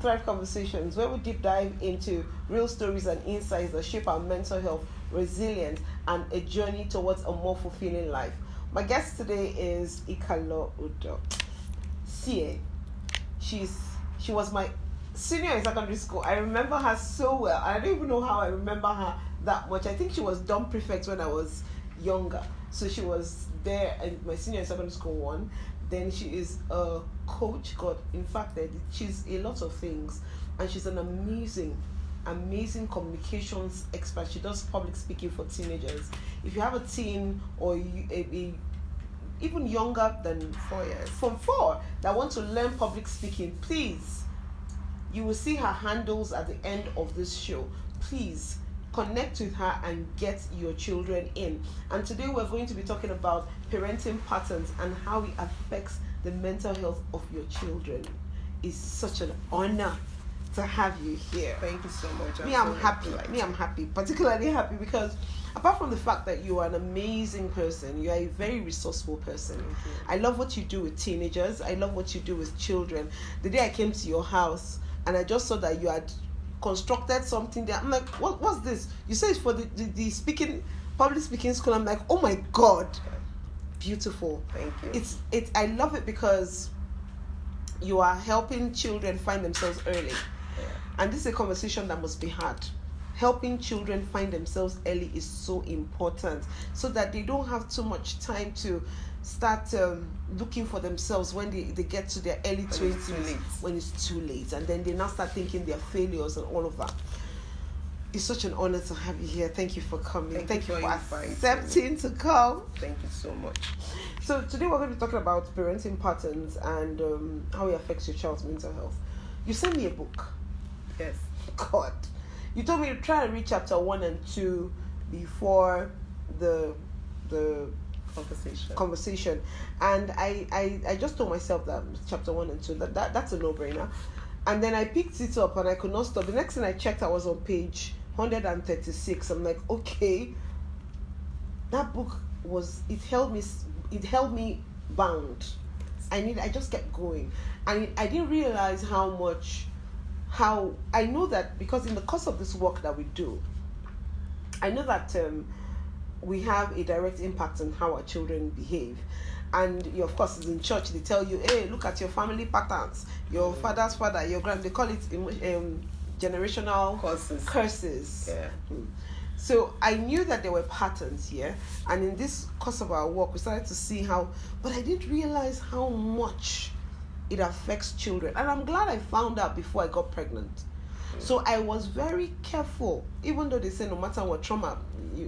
Thrive Conversations, where we deep dive into real stories and insights that shape our mental health, resilience, and a journey towards a more fulfilling life. My guest today is Ikalo Udo. Sie. She was my senior in secondary school. I remember her so well. I don't even know how I remember her that much. I think she was dorm prefect when I was younger. So she was there and my senior in secondary school one. Then she is a coach. God, in fact, she's a lot of things, and she's an amazing communications expert. She does public speaking for teenagers. If you have a teen or even younger than 4 years, from 4, that want to learn public speaking, please, you will see her handles at the end of this show. Please connect with her and get your children in. And today we're going to be talking about parenting patterns and how it affects the mental health of your children. It's such an honor to have you here. Thank you so much. I'm happy, particularly happy because apart from the fact that you are an amazing person, you are a very resourceful person. I love what you do with teenagers. I love what you do with children. The day I came to your house and I just saw that you had constructed something there, I'm like, what's this? You say it's for the public speaking school. I'm like, oh my God, beautiful. Thank you. I love it because you are helping children find themselves early. And this is a conversation that must be had. Helping children find themselves early is so important so that they don't have too much time to start looking for themselves when they get to their early 20s, when it's too late. And then they now start thinking they're failures and all of that. It's such an honor to have you here. Thank you for coming. Thank you for accepting to come. Thank you so much. So today we're going to be talking about parenting patterns and how it affects your child's mental health. You sent me a book. Yes. God. You told me to try and read chapter 1 and 2 before the conversation. And I just told myself that chapter 1 and 2, that's a no-brainer. And then I picked it up and I could not stop. The next thing I checked, I was on page 136. I'm like, okay, that book held me bound. I just kept going. And I didn't realize how I know that because in the course of this work that we do, I know that we have a direct impact on how our children behave. And of course, in church, they tell you, hey, look at your family patterns. Your father's father, your they call it generational curses. Yeah. So I knew that there were patterns here. And in this course of our work, we started to see but I didn't realize how much it affects children. And I'm glad I found out before I got pregnant. So I was very careful, even though they say no matter what trauma,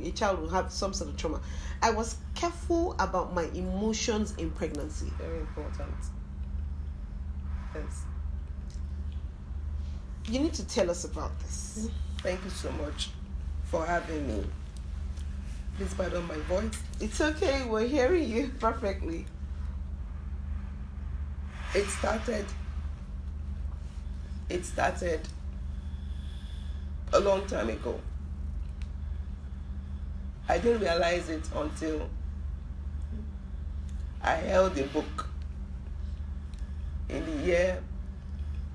a child will have some sort of trauma. I was careful about my emotions in pregnancy. Very important. Yes. You need to tell us about this. Thank you so much for having me. Please pardon my voice. It's okay, we're hearing you perfectly. It started a long time ago. I didn't realize it until I held a book in the year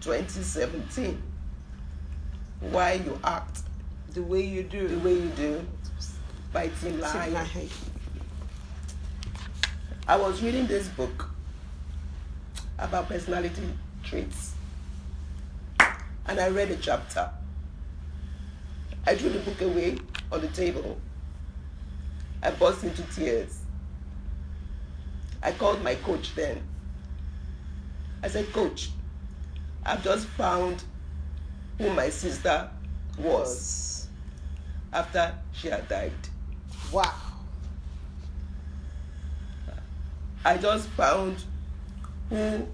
2017. Why You Act the Way You Do. The Way You Do by Tim LaHaye. I was reading this book about personality traits and I read a chapter. I threw the book away on the table. I burst into tears. I called my coach then. I said, Coach, I've just found who my sister was after she had died. Wow. I just found who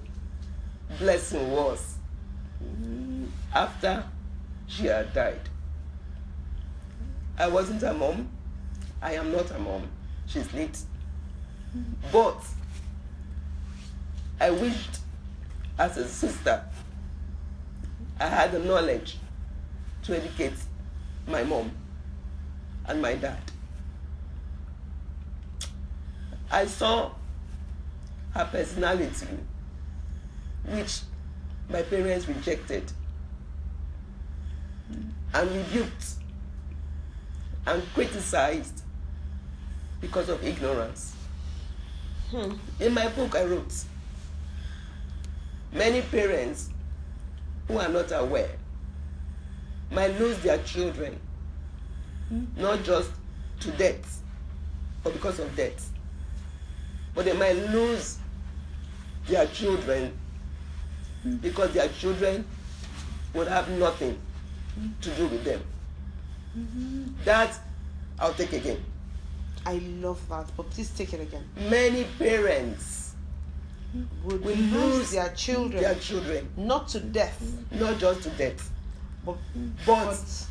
Blessing was after she had died. I wasn't a mom. I am not a mom. She's late. But I wished as a sister I had the knowledge to educate my mom and my dad. I saw her personality, which my parents rejected and rebuked and criticized because of ignorance. In my book, I wrote, many parents who are not aware might lose their children, not just to death or because of death, but they might lose their children because their children would have nothing to do with them. That I'll take again. I love that, but please take it again. Many parents Would will lose their children, not to death, not just to death, but but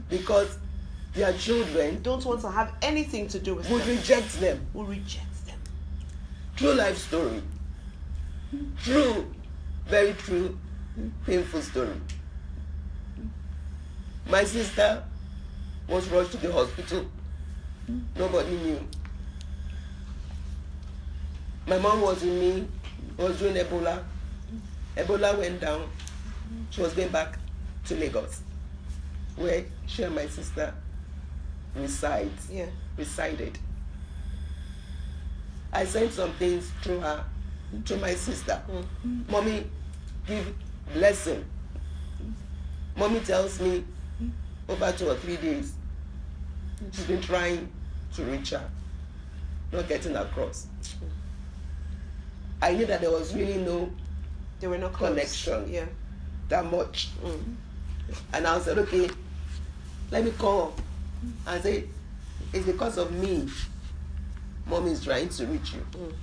because their children don't want to have anything to do with would them. reject them. Will reject them. True life story. True, very true, painful story. My sister was rushed to the hospital. Nobody knew. My mom was with me, was doing Ebola. Ebola went down. She was going back to Lagos, where she and my sister resided. I sent some things through her to my sister. Mommy, give blessing. Mommy tells me over 2 or 3 days she's been trying to reach her, not getting across. I knew that there was really They were not close. connection that much. And I said, okay, let me call and say, it's because of me Mommy is trying to reach you.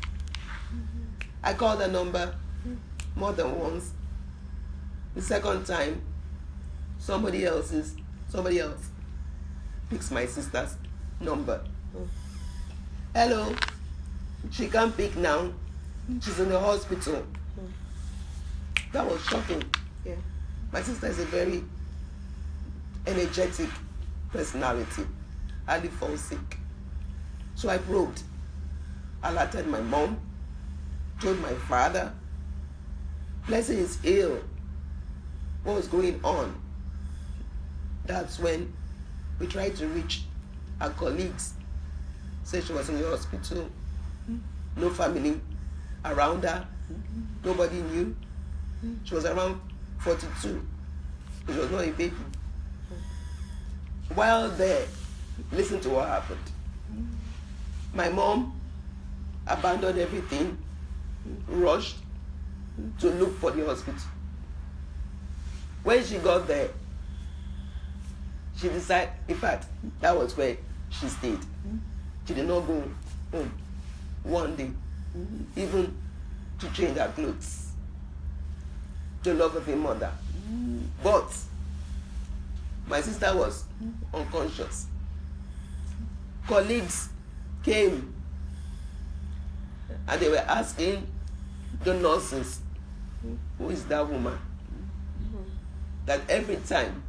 I called the number more than once. The second time, somebody else picks my sister's number. Hello, she can't pick now. She's in the hospital. That was shocking. Yeah. My sister is a very energetic personality. Hardly falls sick. So I probed, alerted my mom, told my father. Blessing is ill. What was going on? That's when we tried to reach our colleagues. Said she was in the hospital. No family around her. Nobody knew. She was around 42. She was not a baby. While there, listen to what happened. My mom abandoned everything, rushed to look for the hospital. When she got there, she decided, in fact, that was where she stayed. She did not go home one day, even to change her clothes, the love of a mother. But my sister was unconscious. Colleagues came and they were asking the nurses, who is that woman? That every time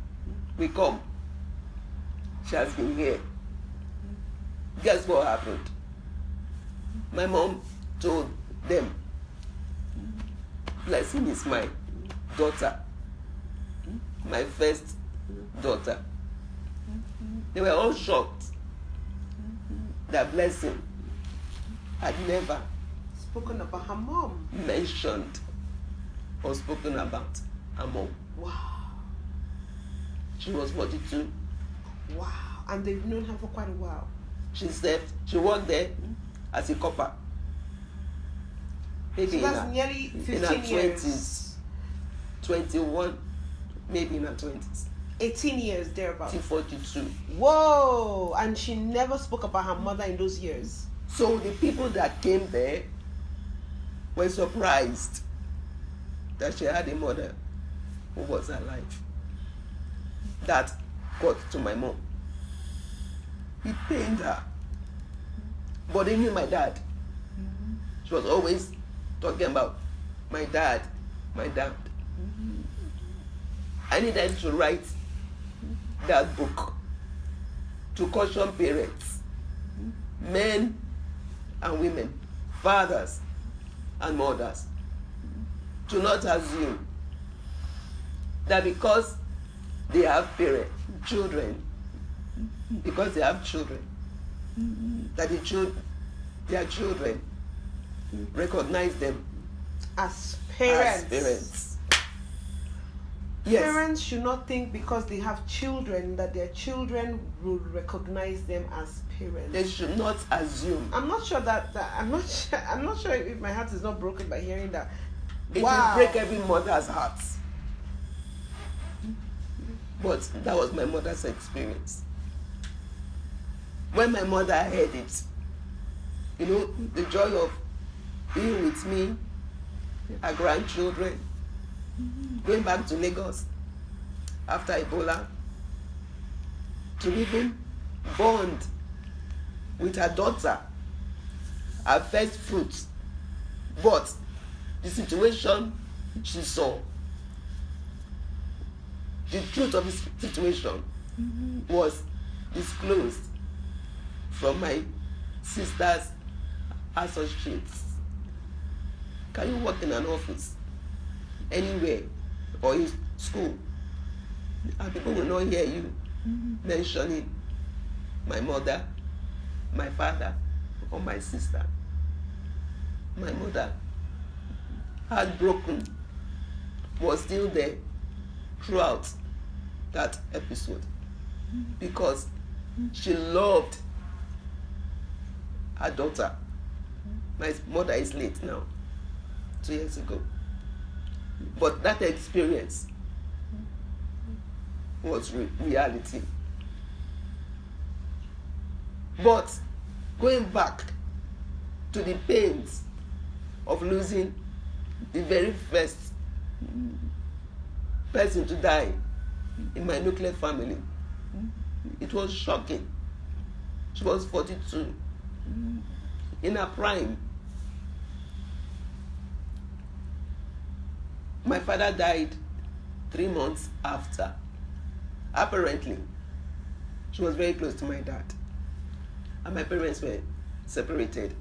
we come, she has been here. Guess what happened? My mom told them, Blessing is my daughter, my first daughter. They were all shocked that Blessing had never Spoken about her mom. mentioned or spoken about her mom. Wow. She was 42. Wow. And they've known her for quite a while. She worked there as a copper. Maybe So that's nearly 15 in her years. 20s. 21, maybe in her 20s. 18 years, thereabouts. Till 42. Whoa! And she never spoke about her mother in those years. So the people that came there were surprised that she had a mother who was alive. That got to my mom. It pained her. But they knew my dad. She was always talking about my dad, my dad. I needed to write that book to caution parents, men and women, fathers and mothers, to not assume that because they have children, because they have children, that their children recognize them As parents. as parents. Yes. Parents should not think because they have children that their children will recognize them as parents. They should not assume. I'm not sure I'm not sure if my heart is not broken by hearing that. It Wow. will break every mother's heart. But that was my mother's experience. When my mother heard it, the joy of being with me, her grandchildren, going back to Lagos after Ebola, to even bond with her daughter, her first fruit. But the situation she saw, the truth of the situation was disclosed from my sister's associates. Can you work in an office anywhere or in school and people will not hear you mentioning my mother, my father, or my sister? My mother, heartbroken, was still there throughout that episode because she loved her daughter. My mother is late now, 2 years ago. But that experience was reality. But going back to the pains of losing the very first person to die in my nuclear family, it was shocking. She was 42, in her prime. My father died 3 months after. Apparently, she was very close to my dad, and my parents were separated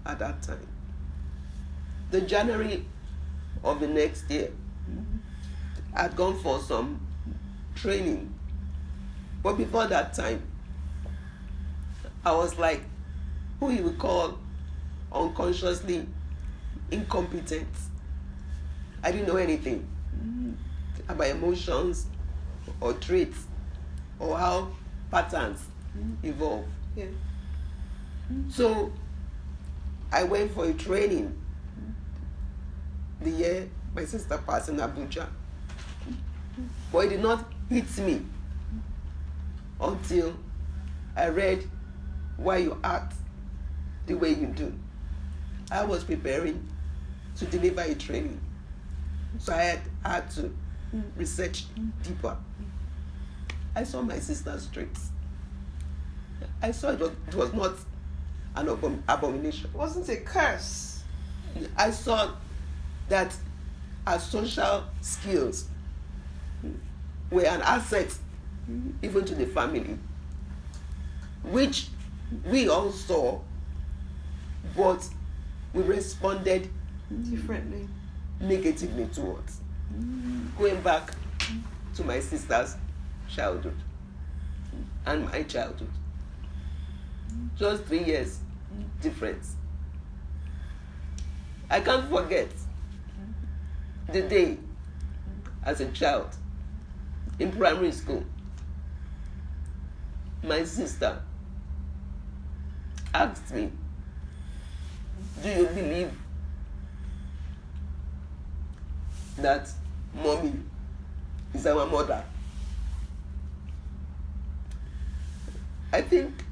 at that time. The January of the next year, I'd gone for some training, but before that time, I was like who you would call unconsciously incompetent. I didn't know anything about emotions or traits or how patterns evolve. Yeah. So I went for a training the year my sister passed in Abuja. But it did not hit me until I read Why You Act the Way You Do. I was preparing to deliver a training, so I had to research deeper. I saw my sister's traits. I saw it was not an abomination. It wasn't a curse. I saw that her social skills were an asset even to the family, which we all saw, but we responded Differently. negatively towards. Going back to my sister's childhood and my childhood, just 3 years difference. I can't forget the day as a child in primary school, my sister asked me, "Do you believe that mommy is our mother?" I think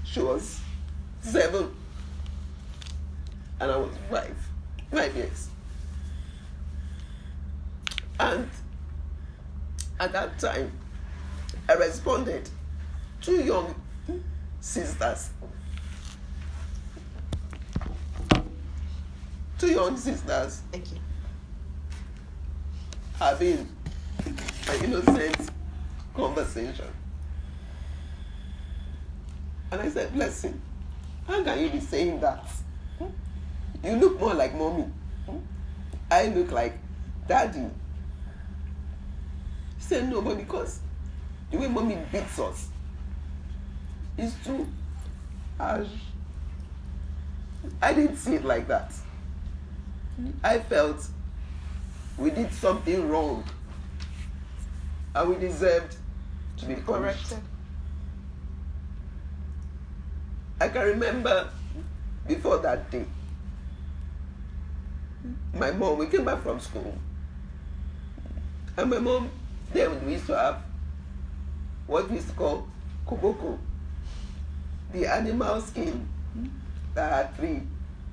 she was 7 and I was 5 years. And at that time, I responded, 2 young sisters. 2 young sisters Thank you. having an innocent conversation. And I said, "Blessing, how can you be saying that? You look more like mommy. I look like daddy." said no, but because the way mommy beats us is too harsh. I didn't see it like that. I felt we did something wrong and we deserved to be corrected. I can remember before that day, my mom, we came back from school, and my mom, then we used to have what we used to call koboko, the animal skin that had 3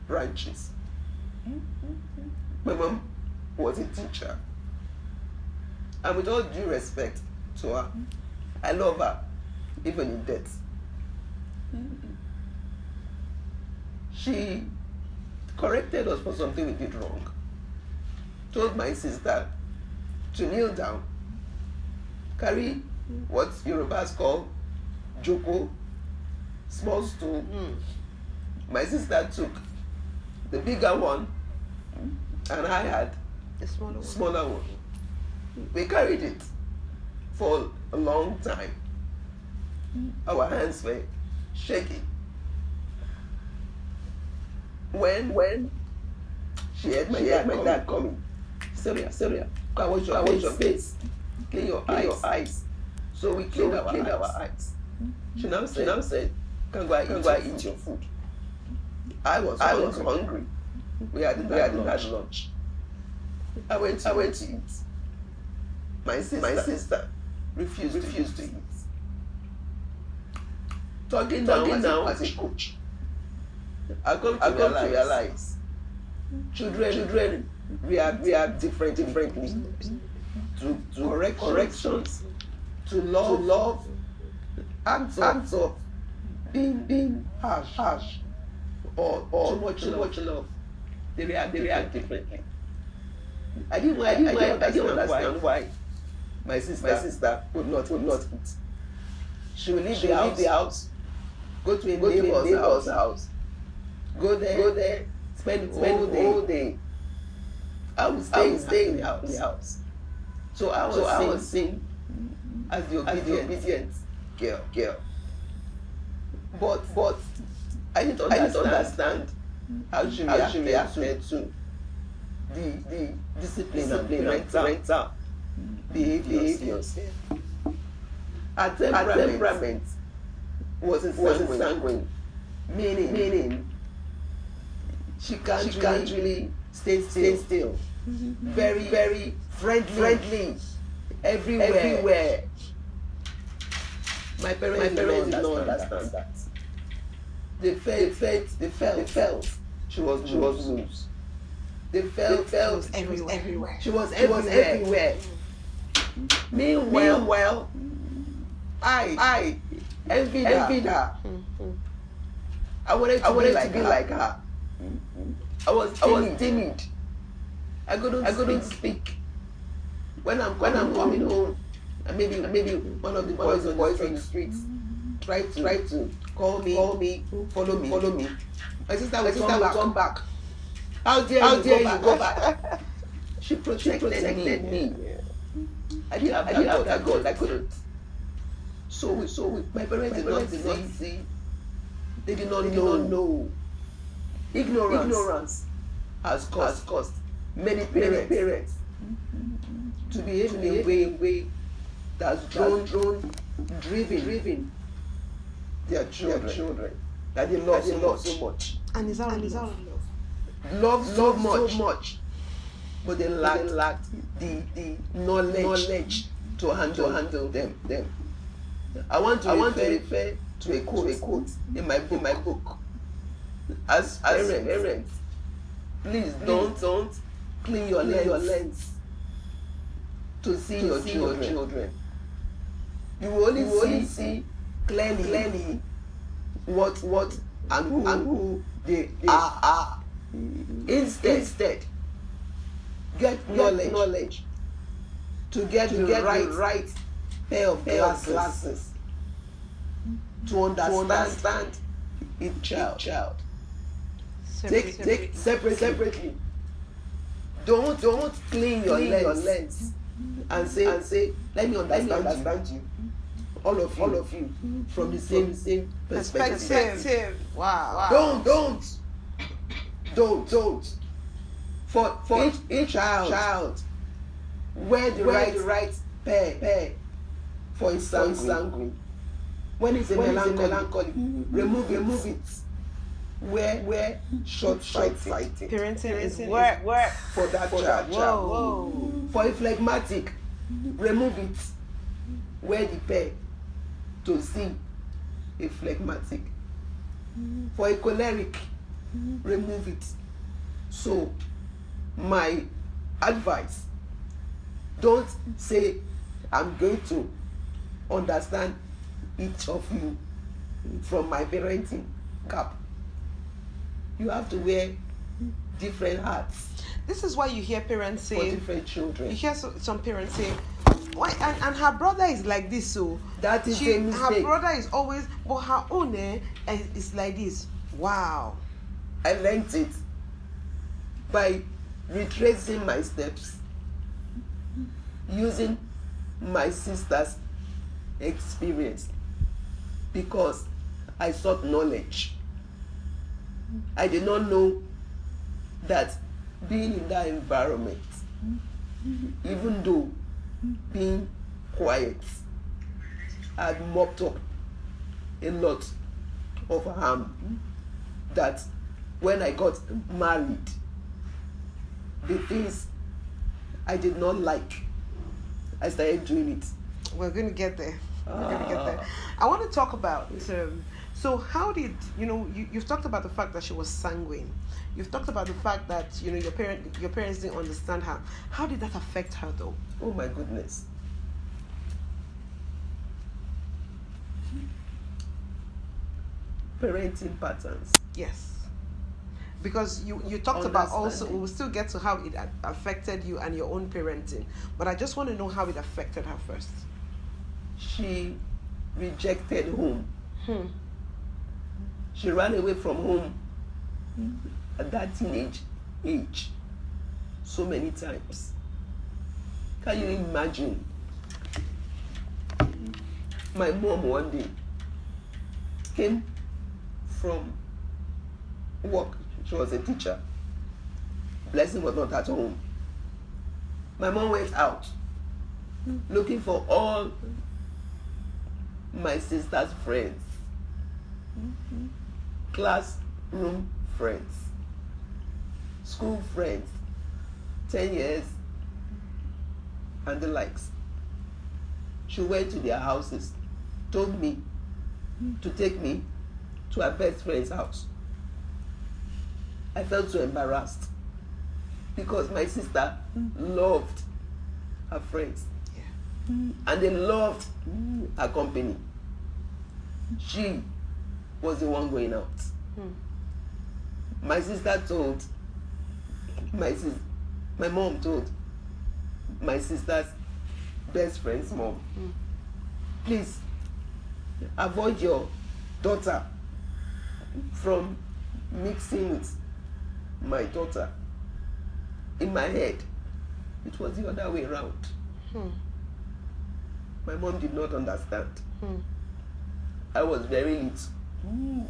branches. My mom was a teacher, and with all due respect to her, I love her, even in death. She corrected us for something we did wrong, told my sister to kneel down, carry what Yorubas call joko, small stool. My sister took the bigger one, and I had The smaller one. We carried it for a long time. Our hands were shaking. When she had my dad coming, Syria, I wash your face, clean your eyes. So we cleaned our eyes. She now said, can go and eat your food. I was hungry. We hadn't had lunch. I went to eat. My sister refused to eat. Talking now as a coach, I come to realize children react differently to corrections, to love, acts of being harsh or too much love. They react differently. I didn't understand why my sister would not eat. She would leave the house, go to a neighbor's house, go there, spend the whole day. I would stay in the house. So I was seen as the obedient girl. But I didn't understand how she reacted to the discipline and parental behaviors. Her temperament wasn't sanguine, meaning she can't really stay still. Very friendly everywhere. My parents did not understand that. They felt she was loose. They felt everywhere. She was everywhere. Meanwhile, I envied her. I wanted to be like her. I was timid. I couldn't speak. When I'm coming home, and maybe one of the boys on the streets try to call me, follow me. My sister would come back. How dare you go back? She protected me. I didn't have that God. I couldn't. So my parents did not see. They did not know. Ignorance has caused many parents to behave in a way that's driven their children that they love so much. And is that Love so much, but they lacked the knowledge to handle them. I want to refer to a quote in my book. As parents, please don't clean your lens to see your children. You will only see clearly what and who they are. Instead, get knowledge to get the right pair of glasses to understand each child. Take separately. Don't clean your lens and say, let me understand you. All of you from the same perspective. Wow. Don't. For each child, wear the right pair for his sanguine. When it's a melancholy, remove it. Wear short fighting. Parenting is work For that child. Whoa. For a phlegmatic, remove it. Wear the pair to see a phlegmatic. For a choleric, remove it. So, my advice, don't say, I'm going to understand each of you from my parenting cap. You have to wear different hats. This is why you hear parents for say, different children. you hear some parents say, why? And her brother is like this, so That is a mistake. her brother is always, but her own is like this. Wow. I learned it by retracing my steps, using my sister's experience, because I sought knowledge. I did not know that being in that environment, even though being quiet had mopped up a lot of harm, that when I got married, the things I did not like, I started doing it. We're going to get there. I want to talk about, so how did, you've talked about the fact that she was sanguine. You've talked about the fact that, your parents didn't understand her. How did that affect her though? Oh my goodness. Parenting patterns. Yes. Because you talked about also, we'll still get to how it affected you and your own parenting. But I just want to know how it affected her first. She rejected home. She ran away from home at that teenage age so many times. Can you imagine? My mom one day came from work. She was a teacher. Blessing was not at home. My mom went out looking for all my sister's friends, classroom friends, school friends, 10 years, and the likes. She went to their houses, told me to take me to her best friend's house. I felt so embarrassed because my sister loved her friends, and they loved her company. She was the one going out. My sister told my mom told my sister's best friend's mom, please avoid your daughter from mixing with my daughter. In my head, it was the other way around. My mom did not understand. I was very little,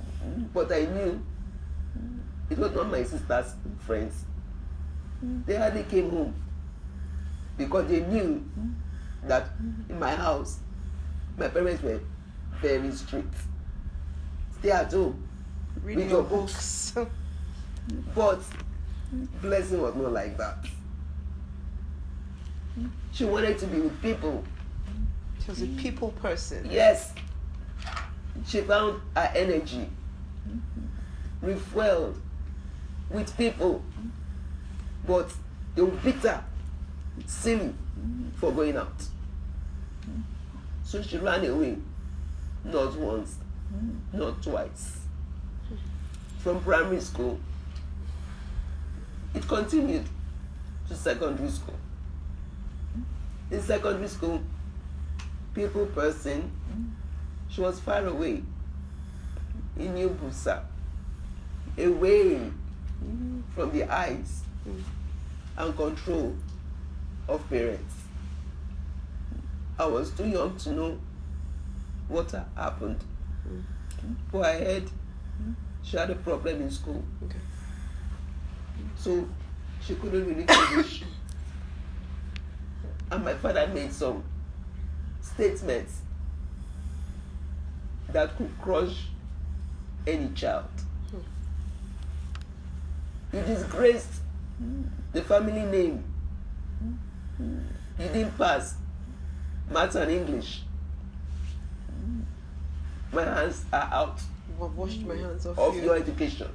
but I knew it was not my sister's friends. They hardly came home because they knew that in my house, my parents were very strict. Stay at home, Reading your books. But Blessing was not like that. She wanted to be with people. She was a people person. Yes. She found her energy refueled with people, but they were bitter, silly for going out. So she ran away, not once, not twice. From primary school, it continued to secondary school. In secondary school, people person, she was far away in New Busa, away from the eyes and control of parents. I was too young to know what happened. But I heard she had a problem in school. Okay. So she couldn't really finish. And my father made some statements that could crush any child. You disgraced the family name. You didn't pass maths and English. My hands are out I've washed my hands off of you. your education.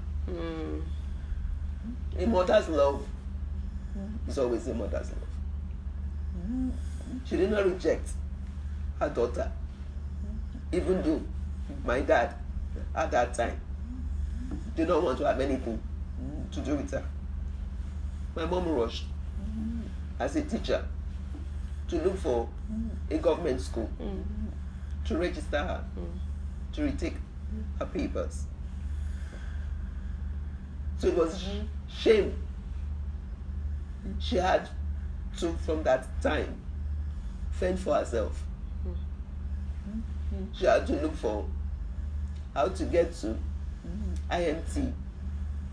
A mother's love is always a mother's love. She did not reject her daughter, even though my dad at that time did not want to have anything to do with her. My mom rushed as a teacher to look for a government school to register her, to retake her papers. So it was shame. She had to, from that time, fend for herself. She had to look for how to get to IMT,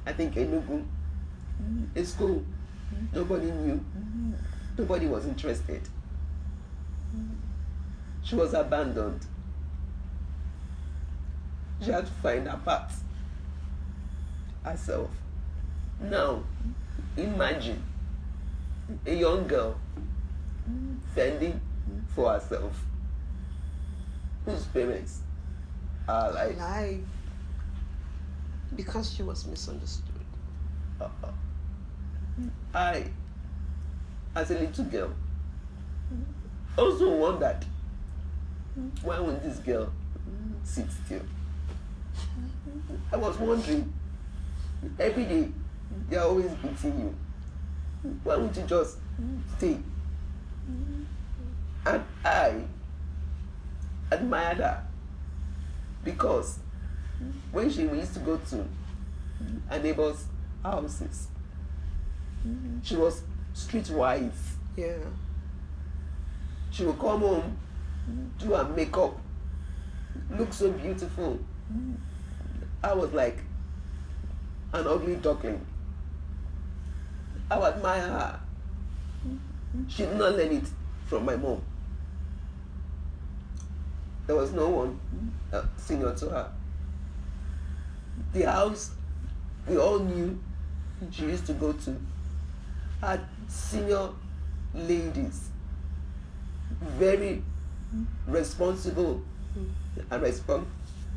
I think Enugu, a school nobody knew, nobody was interested. She was abandoned. She had to find her path herself. Now, imagine a young girl fending for herself, whose parents are alive. Alive. Because she was misunderstood. I, as a little girl, also wondered, why won't this girl sit still? I was wondering, every day they are always beating you. Why won't you just stay? And I admired her because when she used to go to her neighbors' houses, she was streetwise. Yeah. She would come home, do her makeup, look so beautiful. I was like an ugly duckling. I would admire her. She did not learn it from my mom. There was no one senior to her. The house we all knew she used to go to had senior ladies, very responsible and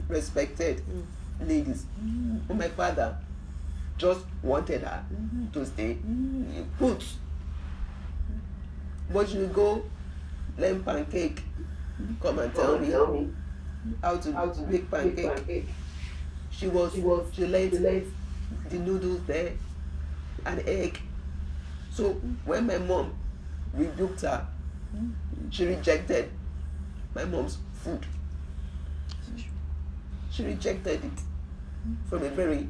respected ladies. But my father just wanted her to stay put. But she would go learn pancake, come and tell me how to make pancake. She learned the noodles there and egg. So when my mom rebuked her, she rejected my mom's food. She rejected it from a very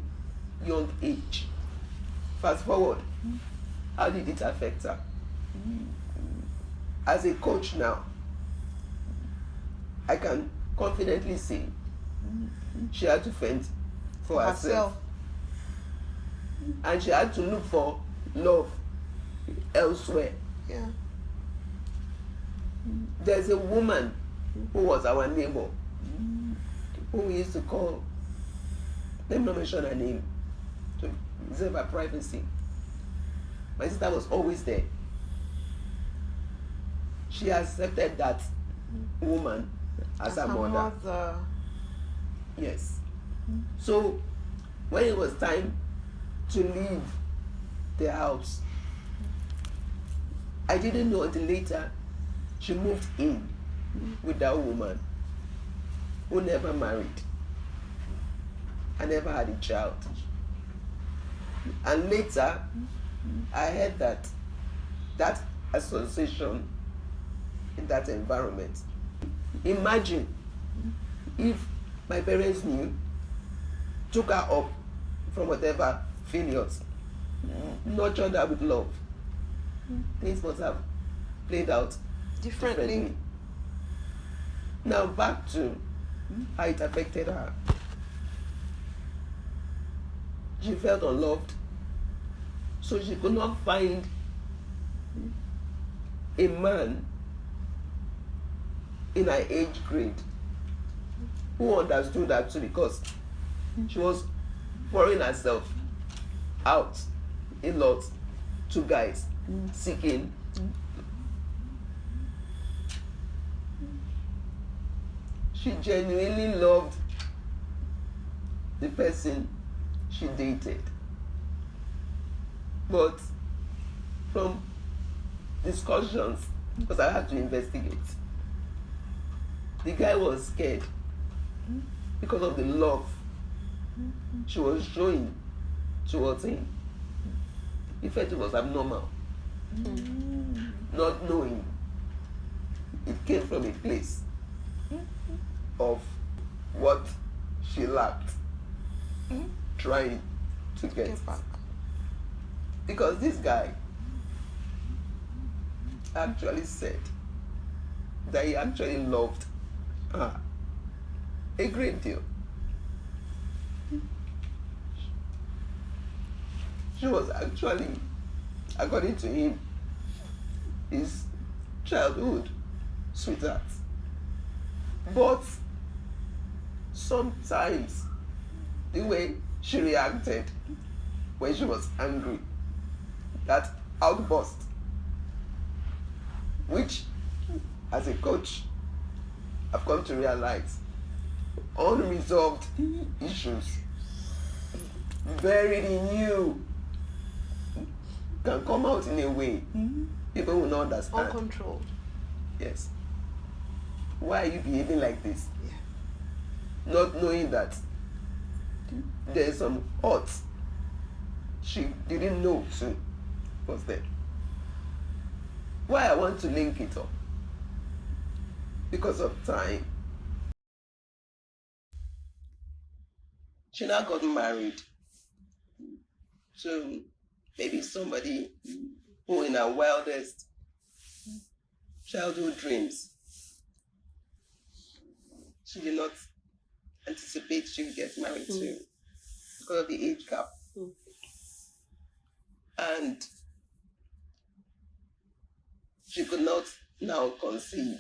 young age. Fast forward, how did it affect her? As a coach now, I can confidently say she had to fend for herself. And she had to look for love elsewhere. Yeah. There's a woman who was our neighbor, who we used to call, let me not mention her name to preserve her privacy. My sister was always there. She accepted that woman as her mother. Yes. So when it was time to leave the house, I didn't know until later she moved in with that woman who never married and never had a child. And later I heard that that association in that environment, imagine if my parents knew, took her up from whatever failures, nurtured her with love, things must have played out differently. Now back to how it affected her. She felt unloved, so she could not find a man in her age grade who understood that too, because she was pouring herself out a lot to guys seeking. She genuinely loved the person she dated, but from discussions, because I had to investigate, the guy was scared because of the love she was showing towards him. He felt it was abnormal, not knowing it came from a place of what she lacked, trying to get back. Because this guy actually said that he actually loved her a great deal. She was actually, according to him, his childhood sweetheart. But sometimes the way she reacted when she was angry, that outburst, which as a coach I've come to realize, unresolved issues, very new, can come out in a way people will not understand. Uncontrolled. Yes. Why are you behaving like this? Yeah. Not knowing that there's some hurt she didn't know too was there. Why I want to link it up? Because of time. She now got married to maybe somebody who in her wildest childhood dreams she did not anticipate she would get married to, because of the age gap. And she could not now conceive.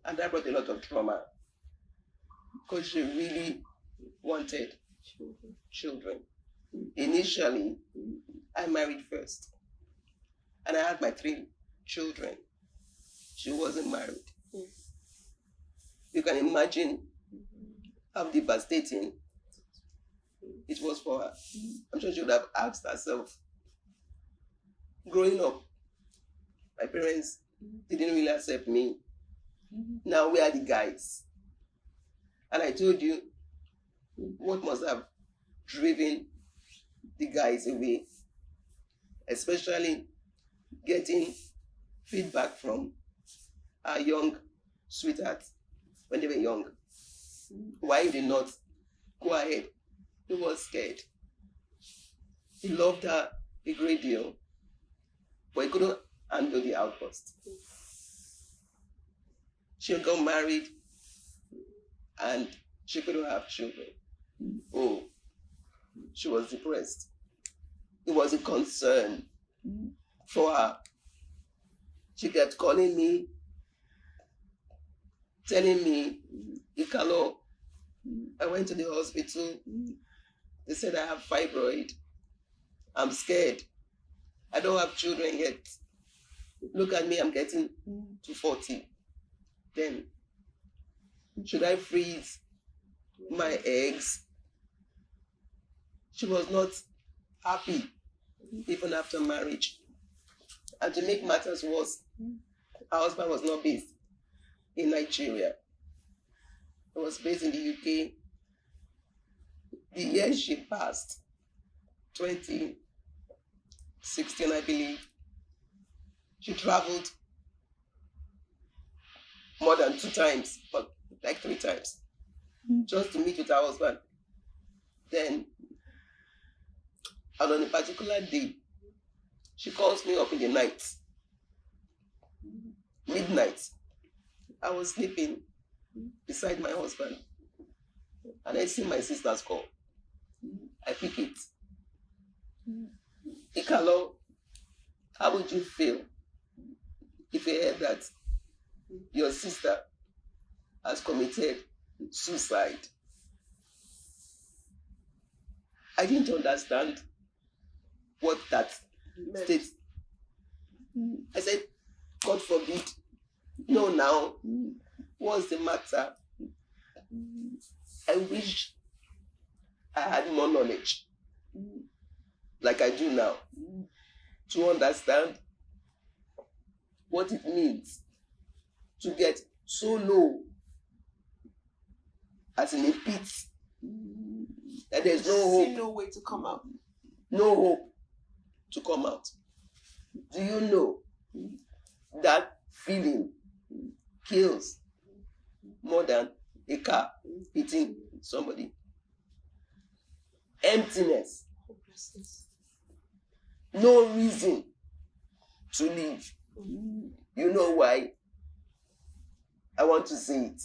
And that brought a lot of trauma, because she really wanted children. Initially, I married first, and I had my 3 children. She wasn't married. You can imagine how devastating it was for her. I'm sure she would have asked herself, growing up, my parents didn't really accept me. Now where are the guys? And I told you what must have driven the guys away, especially getting feedback from our young sweethearts when they were young. Why he did not go ahead? He was scared. He loved her a great deal, but he couldn't handle the outburst. She got married and she couldn't have children. Oh, she was depressed. It was a concern for her. She kept calling me, telling me, Ikalo, I went to the hospital. They said I have fibroid. I'm scared. I don't have children yet. Look at me, I'm getting to 40. Then, should I freeze my eggs? She was not happy, even after marriage. And to make matters worse, her husband was not based in Nigeria. He was based in the UK. The year she passed, 2016, I believe, she traveled more than 2 times, but like 3 times, just to meet with her husband. Then, and on a particular day, she calls me up in the night, midnight, I was sleeping beside my husband, and I see my sister's call. I pick it. Ikalo, how would you feel if you heard that your sister has committed suicide? I didn't understand what that state. I said, God forbid. No, now, what's the matter? I wish I had more knowledge, like I do now, to understand what it means to get so low as in a pit that there's no hope. See no way to come out. No hope to come out. Do you know that feeling kills more than a car hitting somebody? Emptiness. Hopelessness. No reason to live. You know why? I want to say it.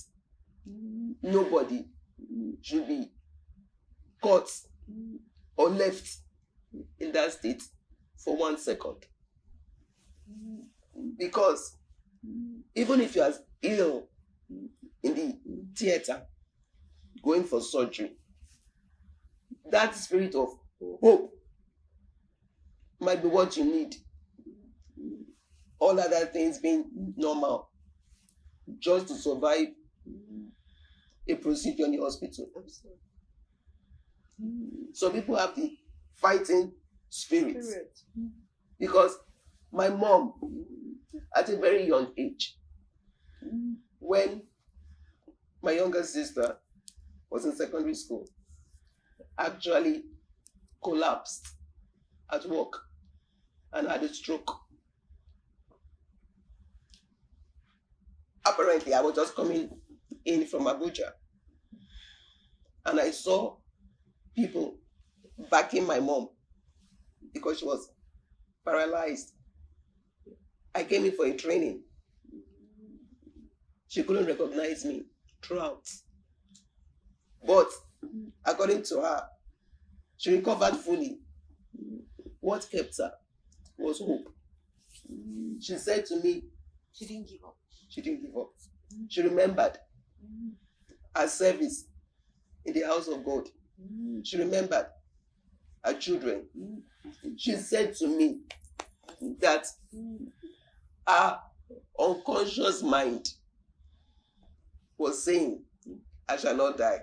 Nobody should be caught or left in that state for 1 second. Because even if you are ill in the theater, going for surgery, that spirit of hope might be what you need. All other things being normal, just to survive a procedure in the hospital. So people have the fighting spirit. Because my mom, at a very young age, when my younger sister was in secondary school, actually collapsed at work and had a stroke. Apparently, I was just coming in from Abuja, and I saw people backing my mom because she was paralyzed. I came in for a training. She couldn't recognize me throughout. But according to her, she recovered fully. What kept her was hope. She said to me, She didn't give up. she didn't give up. She remembered her service in the house of God. She remembered her children. She said to me that her unconscious mind was saying, I shall not die,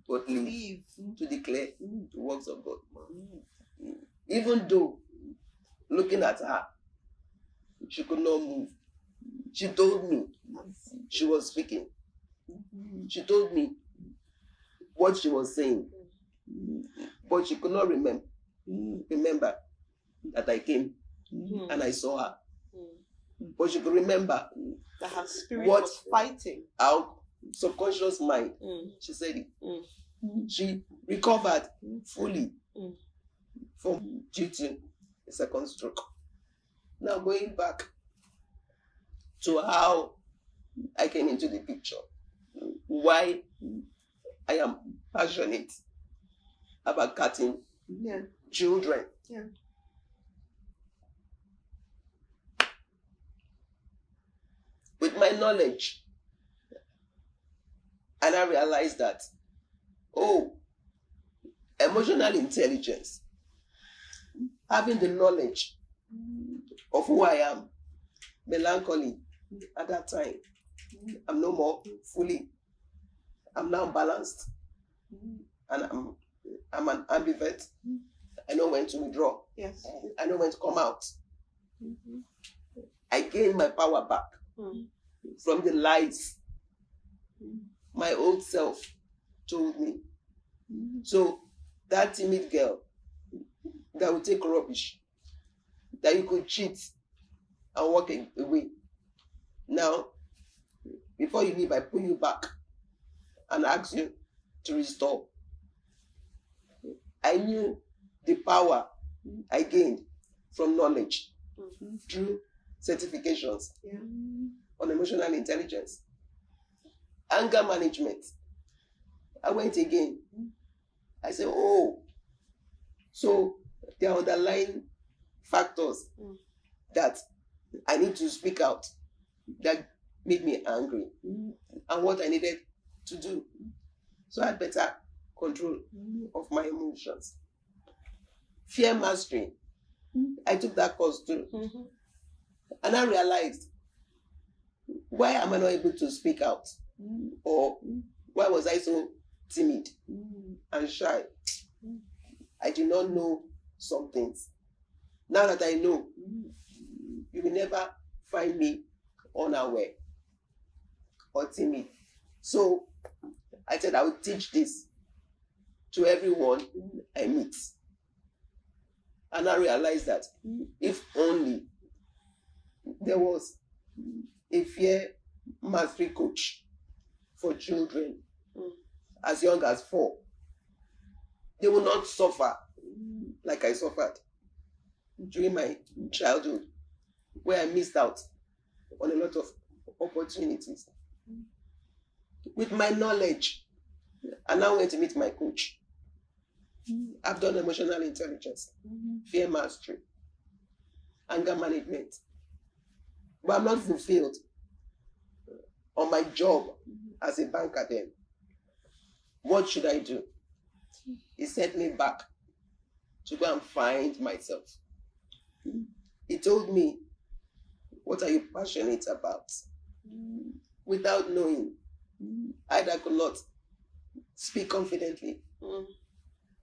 but live to declare the works of God. Even though looking at her, she could not move. She told me she was speaking. She told me what she was saying, but she could not remember that I came and I saw her. But she could remember That her spirit what was fighting. our subconscious mind. She said it. She recovered fully from due to a second stroke. Now going back to how I came into the picture, why I am passionate about cutting children. Yeah. With my knowledge, and I realized that, emotional intelligence, having the knowledge of who I am, melancholy at that time, I'm no more fully, I'm now balanced, and I'm an ambivert. I know when to withdraw. Yes. I know when to come out. I gained my power back from the lies my old self told me. So that timid girl that would take rubbish, that you could cheat and walk away. Now, before you leave, I pull you back and ask you to restore. I knew the power I gained from knowledge through certifications on emotional intelligence. Anger management. I went again. I said, oh, so there are underlying factors that I need to speak out that made me angry and what I needed to do. So I had better control of my emotions. Fear mastery. I took that course too. And I realized, why am I not able to speak out? Or why was I so timid and shy? I did not know some things. Now that I know, you will never find me unaware or timid. So I said I will teach this to everyone I meet. And I realized that if only there was a fear mastery coach for children as young as 4, they will not suffer like I suffered during my childhood, where I missed out on a lot of opportunities. With my knowledge, I now went to meet my coach. I've done emotional intelligence, fear mastery, anger management. But I'm not fulfilled on my job as a banker then. What should I do? He sent me back to go and find myself. He told me, what are you passionate about? Without knowing, I could not speak confidently.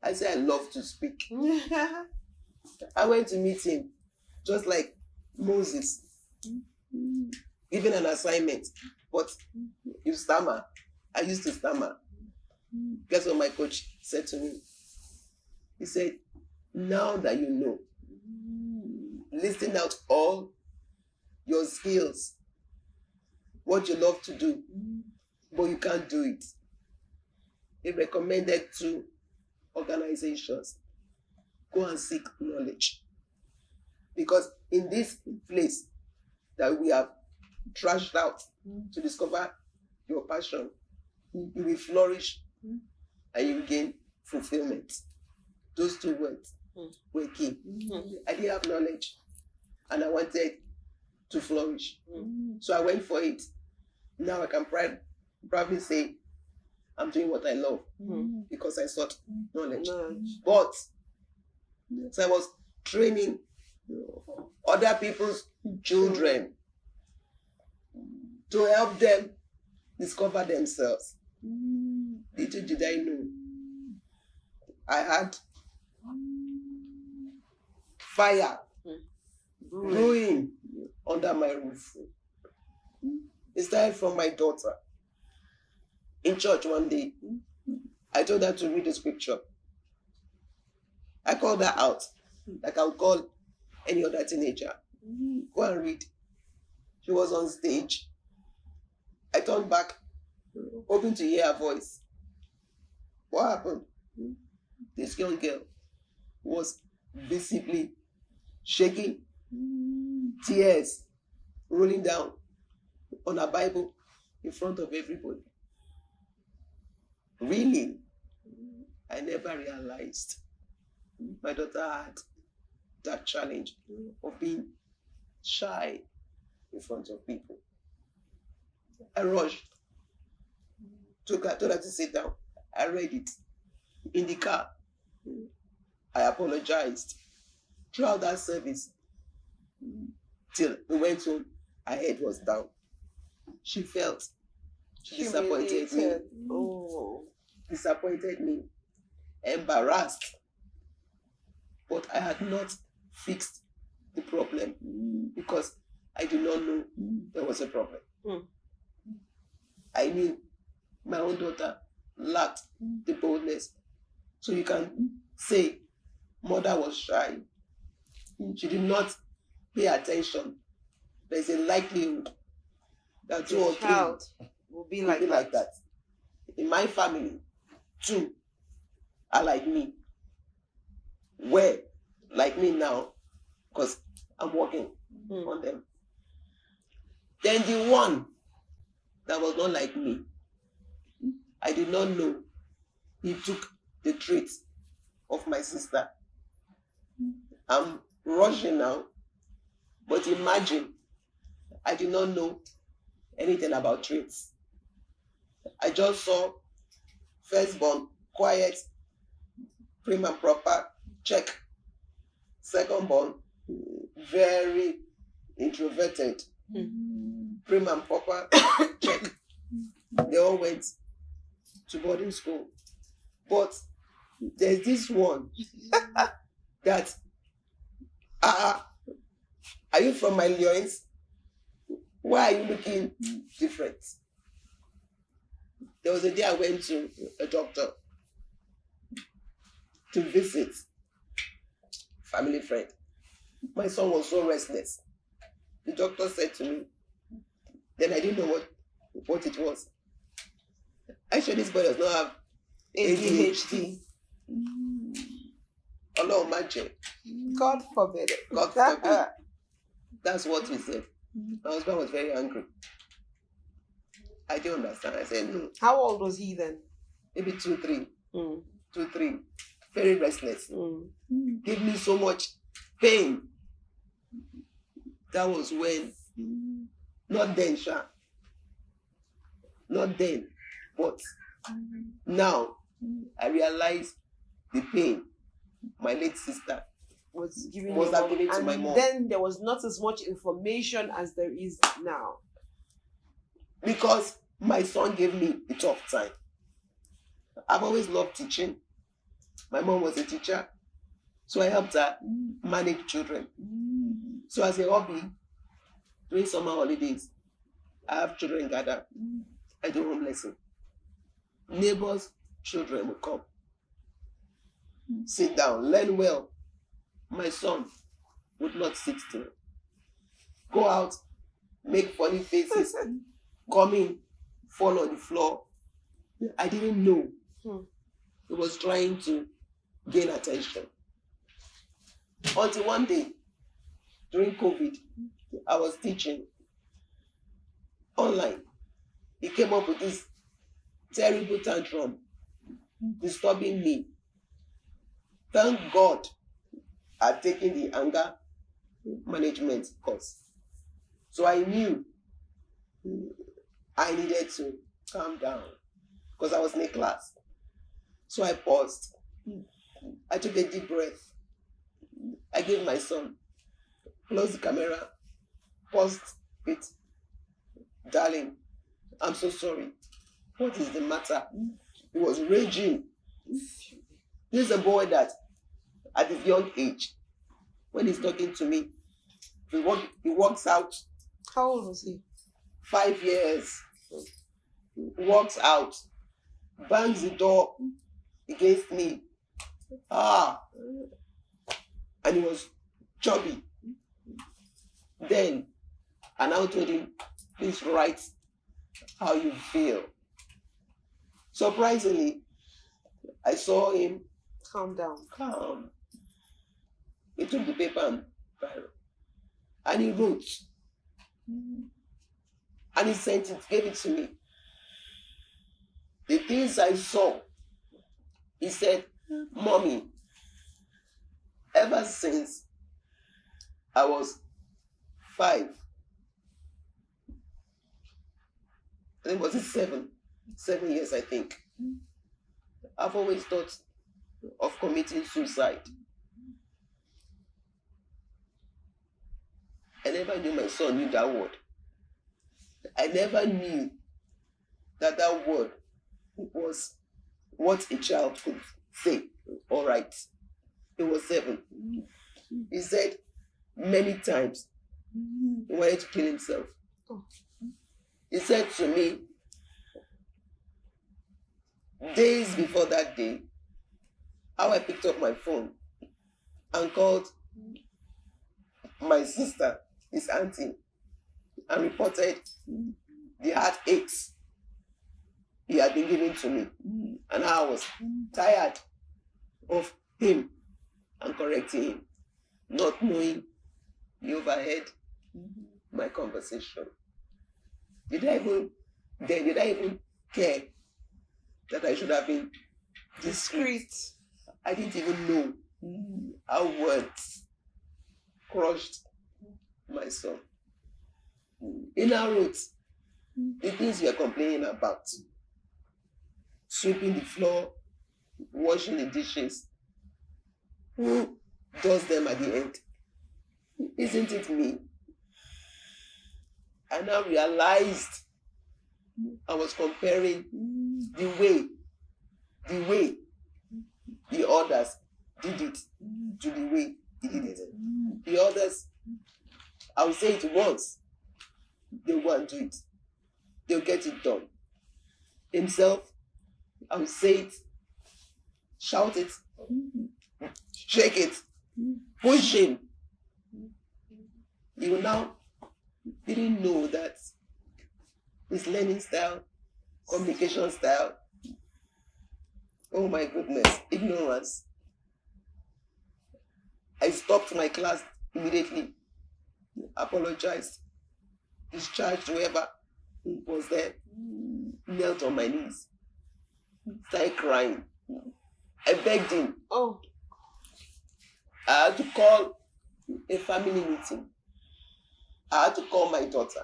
I said, I love to speak. I went to meet him, just like Moses, given an assignment, but you stammer. I used to stammer. Guess what my coach said to me? He said, now that you know, listing out all your skills, what you love to do, but you can't do it. He recommended 2 organizations. Go and seek knowledge. Because in this place that we have trashed out to discover your passion, you will flourish and you will gain fulfillment. Those 2 words were key. I didn't have knowledge and I wanted to flourish. So I went for it. Now I can proudly say I'm doing what I love because I sought knowledge. But so I was training other people's children to help them discover themselves. Little did I know, I had fire brewing under my roof. It started from my daughter. In church one day, I told her to read the scripture. I called her out, like I would call any other teenager. Go and read. She was on stage. I turned back, hoping to hear her voice. What happened? This young girl was visibly shaking, tears rolling down on her Bible in front of everybody. Really, I never realized my daughter had that challenge of being shy in front of people. I rushed, told her to sit down. I read it in the car. I apologized throughout that service. Till we went home, her head was down. She felt disappointed me. Oh. Disappointed me. Embarrassed. But I had not fixed the problem because I did not know there was a problem. I knew my own daughter lacked the boldness. So you can say mother was shy. She did not pay attention. There's a likelihood that 2 or 3 will be like that. In my family, 2 are like me. Were like me now because I'm working on them. Then the one that was not like me I did not know he took the trait of my sister. I'm rushing now, but imagine, I did not know anything about traits. I just saw firstborn, quiet, prim and proper, check. Secondborn, very introverted, prim and proper, check. They all went to boarding school. But there's this one that, are you from my loins? Why are you looking different? There was a day I went to a doctor to visit family friend. My son was so restless. The doctor said to me, then I didn't know what it was. Actually, this boy does not have ADHD. Allah imagine. God forbid it. God forbid. That's what he said. My husband was very angry. I didn't understand. I said, no. How old was he then? Maybe 2, 3. Mm. 2, 3. Very restless. Mm. Give me so much pain. That was when, not then, Sha. Not then, but now I realize the pain my late sister was giving to my mom. Then there was not as much information as there is now. Because my son gave me a tough time. I've always loved teaching. My mom was a teacher, so I helped her manage children. So as a hobby, during summer holidays, I have children gather. I do home lesson. Neighbors' children will come. Sit down, learn well. My son would not sit still. Go out, make funny faces, come in, fall on the floor. I didn't know. He was trying to gain attention. Until one day, during COVID, I was teaching online. He came up with this terrible tantrum, disturbing me. Thank God I'd taken the anger management course. So I knew I needed to calm down because I was in a class. So I paused. I took a deep breath. I gave my son, close the camera, paused it. Darling, I'm so sorry. What is the matter? He was raging. This is a boy that, at his young age, when he's talking to me, he walks out. How old was he? 5 years. Walks out, bangs the door against me. And he was chubby. Then, I now told him, please write how you feel. Surprisingly, I saw him calm down. Calm. He took the paper and biro, and he wrote. And he sent it, gave it to me. The things I saw, he said, Mommy, ever since I was 5, I think it was 7 years, I think, I've always thought of committing suicide. I never knew my son knew that word. I never knew that word was what a child could say. All right. He was 7. He said many times he wanted to kill himself. He said to me, days before that day, how I picked up my phone and called my sister, his auntie, and reported the heartaches he had been giving to me. And I was tired of him and correcting him, not knowing he overheard my conversation. Did I even care that I should have been discreet. Discreet. I didn't even know how words crushed my soul. In our roots, the things we are complaining about, sweeping the floor, washing the dishes, who does them at the end? Isn't it me? I now realized I was comparing the way the others did it to the way he did it. The others, I will say it once, they'll go and do it. They'll get it done. Himself, I will say it, shout it, shake it, push him. You now didn't know that his learning style, communication style, oh my goodness, ignorance. I stopped my class immediately, apologized, discharged whoever was there, knelt on my knees, started crying. I begged him. Oh. I had to call a family meeting. I had to call my daughter.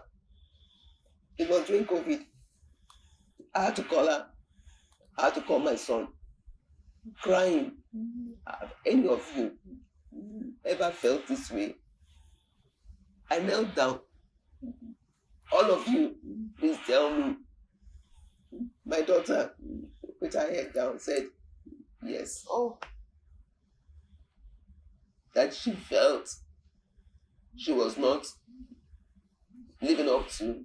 It was during COVID. I had to call her. I had to call my son. Crying. Have any of you ever felt this way? I knelt down. All of you, please tell me. My daughter, with her head down, said yes. Oh. That she felt she was not living up to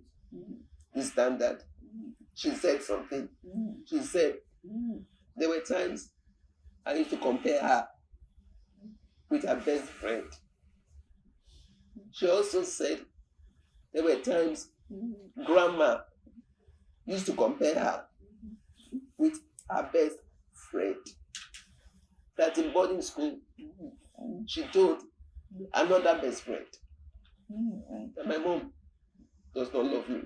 the standard. She said something. She said there were times I used to compare her with her best friend. She also said there were times grandma used to compare her with her best friend. That in boarding school, she told another best friend that my mom does not love me.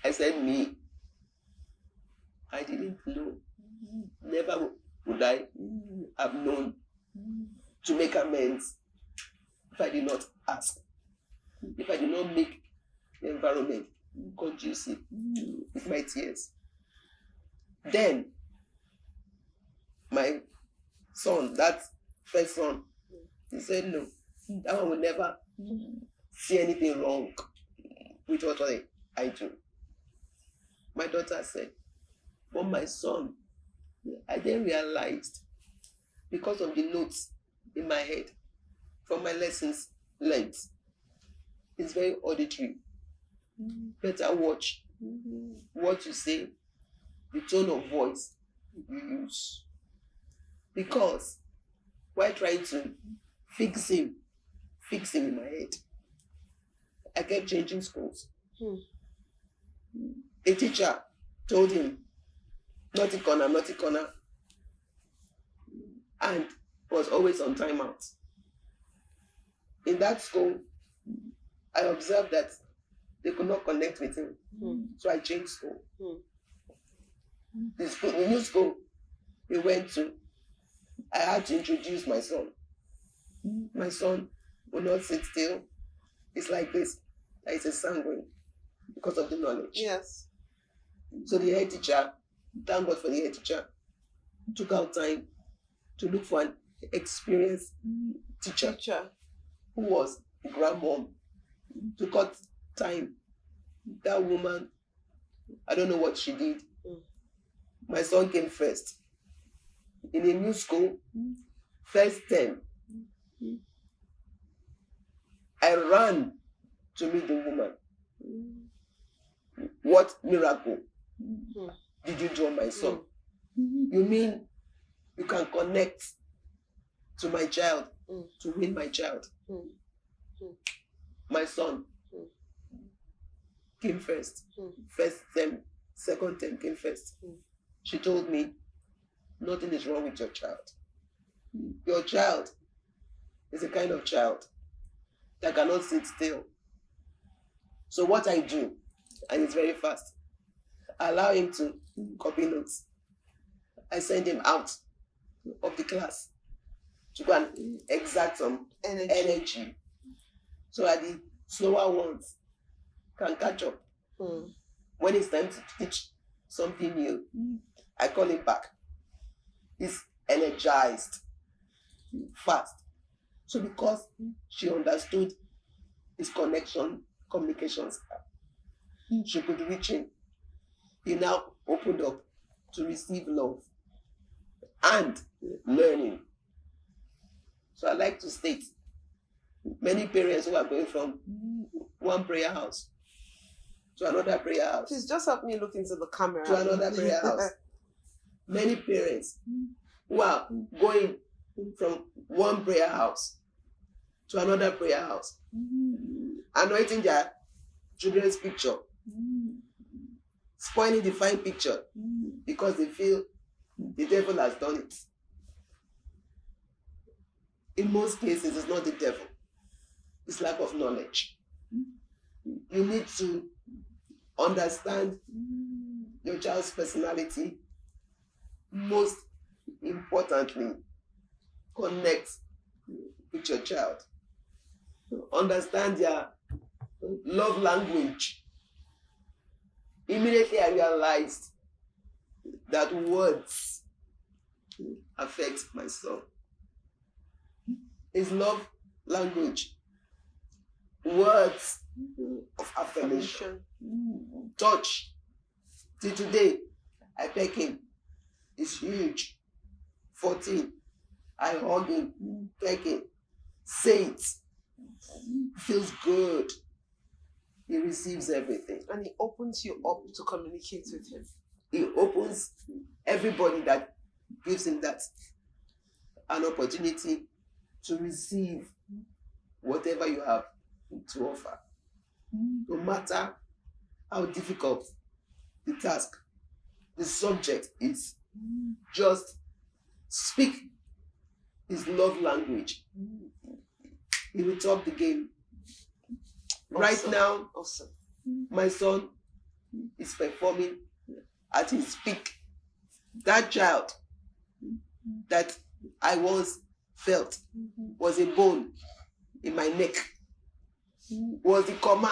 I said, me, I didn't know. Never would I have known to make amends if I did not ask. If I did not make the environment conducive with my tears. Then, my son, that first son, he said, no, that one will never see anything wrong with what I do. My daughter said, but my son, I then realized, because of the notes in my head from my lessons learned, it's very auditory. Better watch what you say, the tone of voice you use. Because while trying to fix him in my head, I kept changing schools. A teacher told him, naughty corner, and was always on timeout. In that school, I observed that they could not connect with him. So I changed school. The new school we went to, I had to introduce my son. My son will not sit still. It's like this. It's a sanguine because of the knowledge. Yes. So the head teacher, thank God for the head teacher, took out time to look for an experienced teacher who was the grandmom. To cut time. That woman, I don't know what she did. My son came first. In a new school, first term, I ran to meet the woman. What miracle did you do on my son? You mean you can connect to my child to win my child? My son came first. First term, second term came first. She told me, nothing is wrong with your child. Your child is a kind of child that cannot sit still. So what I do, and it's very fast, I allow him to copy notes I send him out of the class to go and exert some energy so that the slower ones can catch up. When it's time to teach something new, I call him back. He's energized fast. So because she understood his communications, she could reach him. He now opened up to receive love and learning. So I like to state, many parents who are going from one prayer house to another prayer house. Please just help me look into the camera. To another prayer house. Many parents who are going from one prayer house to another prayer house, anointing their children's picture, spoiling the fine picture because they feel the devil has done it. In most cases, it's not the devil. It's lack of knowledge. You need to understand your child's personality. Most importantly, connect with your child. Understand their love language. Immediately I realized that words affect my son. His love language, words of affirmation, touch. Till today, I beg him. It's huge. 14. I hug him, beg him, say it. Feels good. He receives everything. And he opens you up to communicate with him. He opens everybody that gives him that an opportunity to receive whatever you have to offer. No matter how difficult the task, the subject is, just speak his love language. He will top the game. Awesome. Right now, Awesome. my son is performing at his peak. That child that I once felt was a bone in my neck, was the comma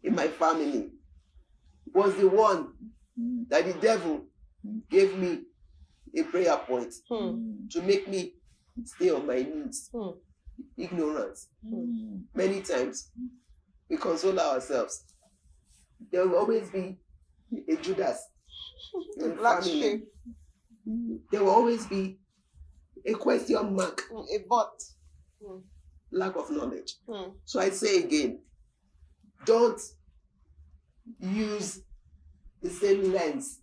in my family, was the one that the devil gave me a prayer point to make me stay on my knees. Ignorance. Many times we console ourselves. There will always be a Judas in Black family. sheep. There will always be a question mark. A bot. Lack of knowledge. So I say again, don't use the same lens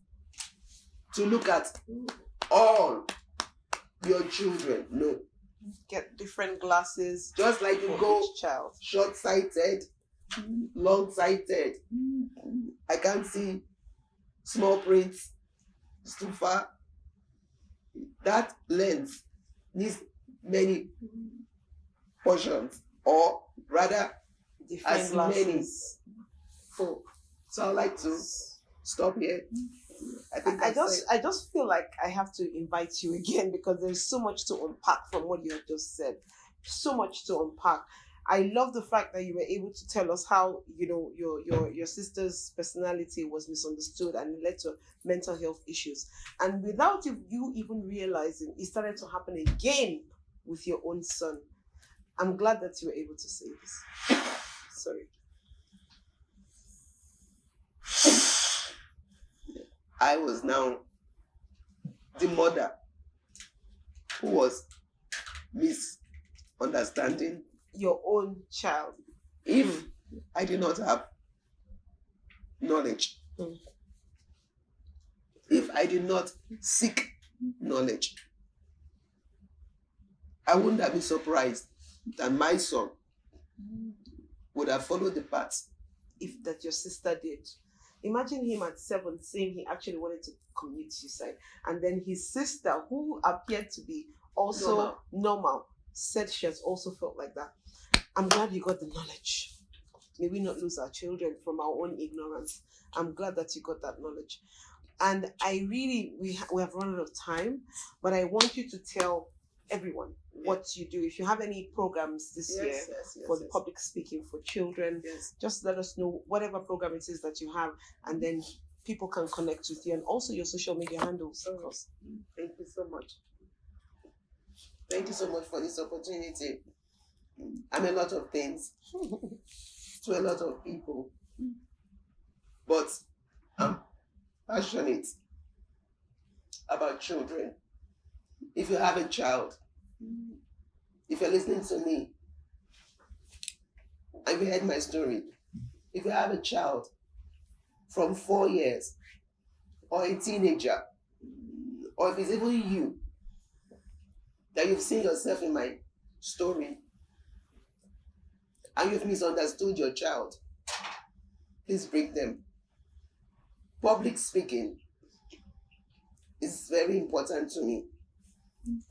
to look at all your children. No. Get different glasses. Just like you for go each child. short-sighted, long-sighted. I can't see small prints. It's too far. That lens needs many portions, or rather, Different as glasses. many. So I'd like to stop here. I just feel like I have to invite you again because there's so much to unpack from what you have just said. So much to unpack. I love the fact that you were able to tell us how, you know, your sister's personality was misunderstood and led to mental health issues. And without you even realizing, it started to happen again with your own son. I'm glad that you were able to say this. Sorry. I was now the mother who was misunderstanding Your own child. if I did not have knowledge. If I did not seek knowledge, I wouldn't have been surprised that my son would have followed the path. If that your sister did. Imagine him at 7 saying he actually wanted to commit suicide. And then his sister, who appeared to be also normal, said she has also felt like that. I'm glad you got the knowledge. May we not lose our children from our own ignorance. I'm glad that you got that knowledge. And I really, we have run out of time, but I want you to tell everyone what you do. If you have any programs this year for the public speaking for children, just let us know whatever program it is that you have, and then people can connect with you, and also your social media handles. Of course. Thank you so much. Thank you so much for this opportunity. I'm a lot of things to a lot of people, but I'm passionate about children. If you have a child, if you're listening to me, and you heard my story, if you have a child from 4 years, or a teenager, or if it's even you, that you've seen yourself in my story, and you've misunderstood your child, please bring them. Public speaking is very important to me.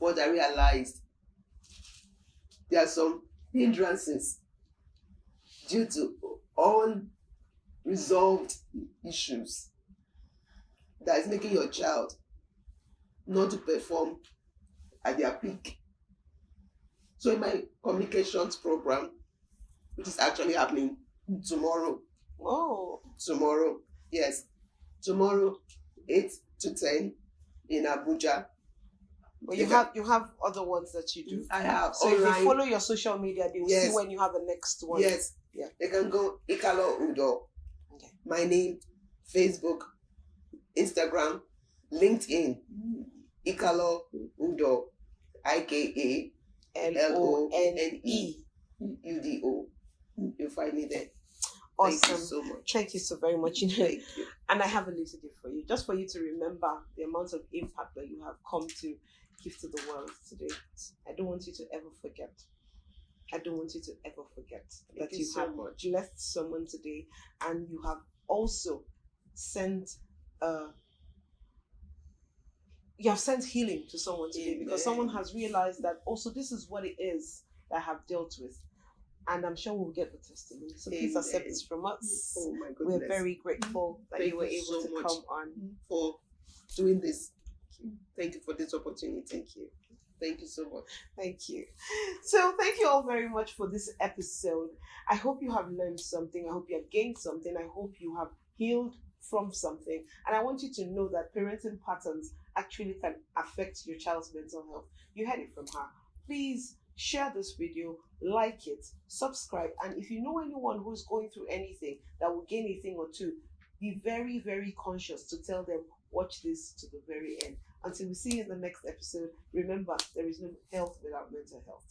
But I realized there are some hindrances due to unresolved issues that is making your child not to perform at their peak. So in my communications program, which is actually happening tomorrow. Oh. Tomorrow, yes. Tomorrow, 8 to 10 in Abuja. But you have other ones that you do. I have. So online. If they follow your social media, they will see when you have the next one. Yes. Yeah. They can go Ikalo Udo. Okay. My name, Facebook, Instagram, LinkedIn. Ikalo Udo. IKALONE UDO. You'll find me there. Awesome. Thank you so much. Thank you so very much. Thank you. And I have a little gift for you, just for you to remember the amount of impact that you have come to give to the world today. I don't want you to ever forget. I don't want you to ever forget that you have blessed someone today, and you have also sent healing to someone today. Because someone has realized that also this is what it is that I have dealt with. And I'm sure we'll get the testimony. So please accept this from us. Oh my goodness. We're very grateful that you were able to come on. For doing this. Thank you for this opportunity. Thank you. Thank you so much. Thank you. So thank you all very much for this episode. I hope you have learned something. I hope you have gained something. I hope you have healed from something. And I want you to know that parenting patterns actually can affect your child's mental health. You heard it from her. Please share this video, like it, subscribe, and if you know anyone who's going through anything that will gain a thing or two, be very, very conscious to tell them, watch this to the very end. Until we see you in the next episode, remember, there is no health without mental health.